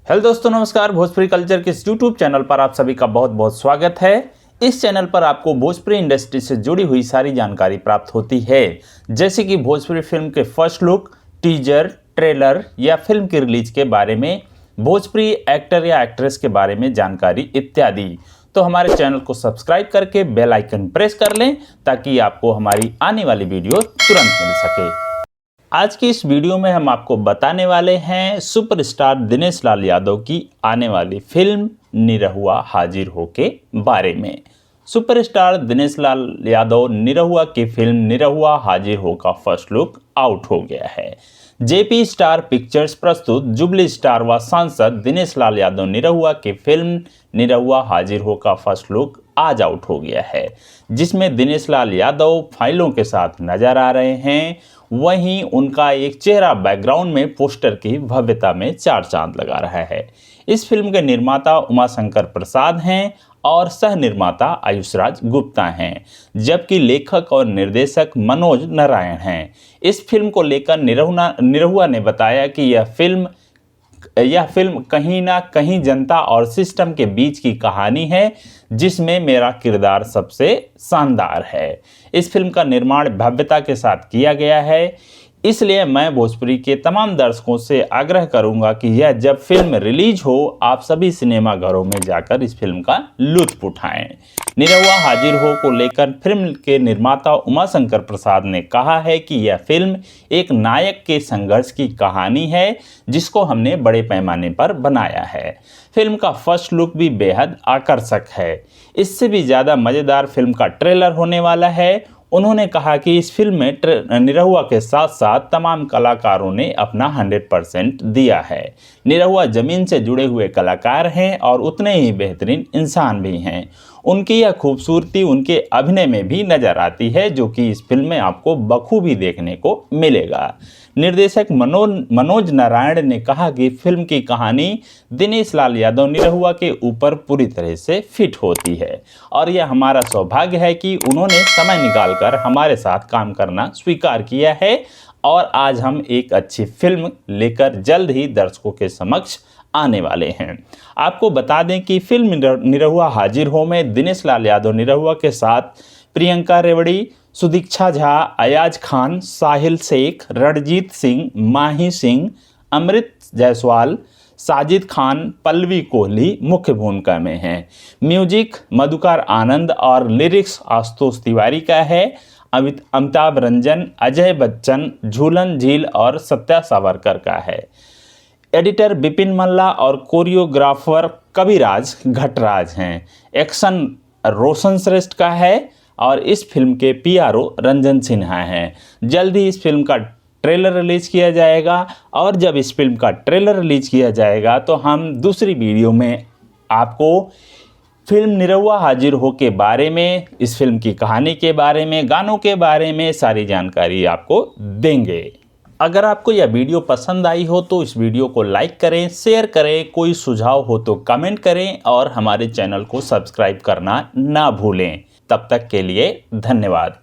Hello दोस्तों, नमस्कार। Bhojpuri culture के इस यूट्यूब चैनल पर आप सभी का बहुत बहुत स्वागत है। इस चैनल पर आपको भोजपुरी इंडस्ट्री से जुड़ी हुई सारी जानकारी प्राप्त होती है, जैसे कि भोजपुरी फिल्म के फर्स्ट लुक, टीजर, ट्रेलर या फिल्म की रिलीज के बारे में, भोजपुरी एक्टर या एक्ट्रेस के बारे में जानकारी इत्यादि। तो हमारे चैनल को सब्सक्राइब करके बेल आइकन प्रेस कर लें ताकि आपको हमारी आने वाली वीडियो तुरंत मिल सके। आज की इस वीडियो में हम आपको बताने वाले हैं सुपरस्टार दिनेश लाल यादव की आने वाली फिल्म निरहुआ हाजिर हो के बारे में। सुपरस्टार दिनेश लाल यादव निरहुआ की फिल्म निरहुआ हाजिर हो का फर्स्ट लुक आउट हो गया है। जेपी स्टार पिक्चर्स प्रस्तुत जुबली स्टार व सांसद दिनेश लाल यादव निरहुआ की फिल्म निरहुआ हाजिर हो का फर्स्ट लुक आज आउट हो गया है, जिसमें दिनेश लाल यादव फाइलों के साथ नजर आ रहे हैं। वहीं उनका एक चेहरा बैकग्राउंड में पोस्टर की भव्यता में चार चांद लगा रहा है। इस फिल्म के निर्माता उमाशंकर प्रसाद हैं और सह निर्माता आयुषराज गुप्ता हैं, जबकि लेखक और निर्देशक मनोज नारायण हैं। इस फिल्म को लेकर निरहुआ ने बताया कि यह फिल्म कहीं ना कहीं जनता और सिस्टम के बीच की कहानी है, जिसमें मेरा किरदार सबसे शानदार है। इस फिल्म का निर्माण भव्यता के साथ किया गया है, इसलिए मैं भोजपुरी के तमाम दर्शकों से आग्रह करूंगा कि यह जब फिल्म रिलीज हो, आप सभी सिनेमा घरों में जाकर इस फिल्म का लुत्फ उठाएं। निरहुआ हाजिर हो को लेकर फिल्म के निर्माता उमाशंकर प्रसाद ने कहा है कि यह फिल्म एक नायक के संघर्ष की कहानी है, जिसको हमने बड़े पैमाने पर बनाया है। फिल्म का फर्स्ट लुक भी बेहद आकर्षक है। इससे भी ज़्यादा मज़ेदार फिल्म का ट्रेलर होने वाला है। उन्होंने कहा कि इस फिल्म में निरहुआ के साथ साथ तमाम कलाकारों ने अपना 100% दिया है। निरहुआ ज़मीन से जुड़े हुए कलाकार हैं और उतने ही बेहतरीन इंसान भी हैं। उनकी यह खूबसूरती उनके अभिनय में भी नज़र आती है, जो कि इस फिल्म में आपको बखूबी देखने को मिलेगा। निर्देशक मनोज नारायण ने कहा कि फिल्म की कहानी दिनेश लाल यादव निरहुआ के ऊपर पूरी तरह से फिट होती है और यह हमारा सौभाग्य है कि उन्होंने समय निकालकर हमारे साथ काम करना स्वीकार किया है और आज हम एक अच्छी फिल्म लेकर जल्द ही दर्शकों के समक्ष आने वाले हैं। आपको बता दें कि फिल्म निरहुआ हाजिर हो में दिनेश लाल यादव निरहुआ के साथ प्रियंका रेवड़ी, सुदीक्षा झा, अयाज खान, साहिल शेख, रणजीत सिंह, माही सिंह, अमृत जायसवाल, साजिद खान, पल्लवी कोहली मुख्य भूमिका में हैं। म्यूजिक मधुकर आनंद और लिरिक्स आशुतोष तिवारी का है। अमिताभ रंजन, अजय बच्चन, झूलन झील और सत्या सावरकर का है। एडिटर बिपिन मल्ला और कोरियोग्राफर कविराज घटराज हैं। एक्शन रोशन श्रेष्ठ का है और इस फिल्म के पीआरओ रंजन सिन्हा हैं। जल्द ही इस फिल्म का ट्रेलर रिलीज किया जाएगा और जब इस फिल्म का ट्रेलर रिलीज किया जाएगा तो हम दूसरी वीडियो में आपको फिल्म निरहुआ हाजिर हो के बारे में, इस फिल्म की कहानी के बारे में, गानों के बारे में सारी जानकारी आपको देंगे। अगर आपको यह वीडियो पसंद आई हो तो इस वीडियो को लाइक करें, शेयर करें, कोई सुझाव हो तो कमेंट करें और हमारे चैनल को सब्सक्राइब करना ना भूलें। तब तक के लिए धन्यवाद।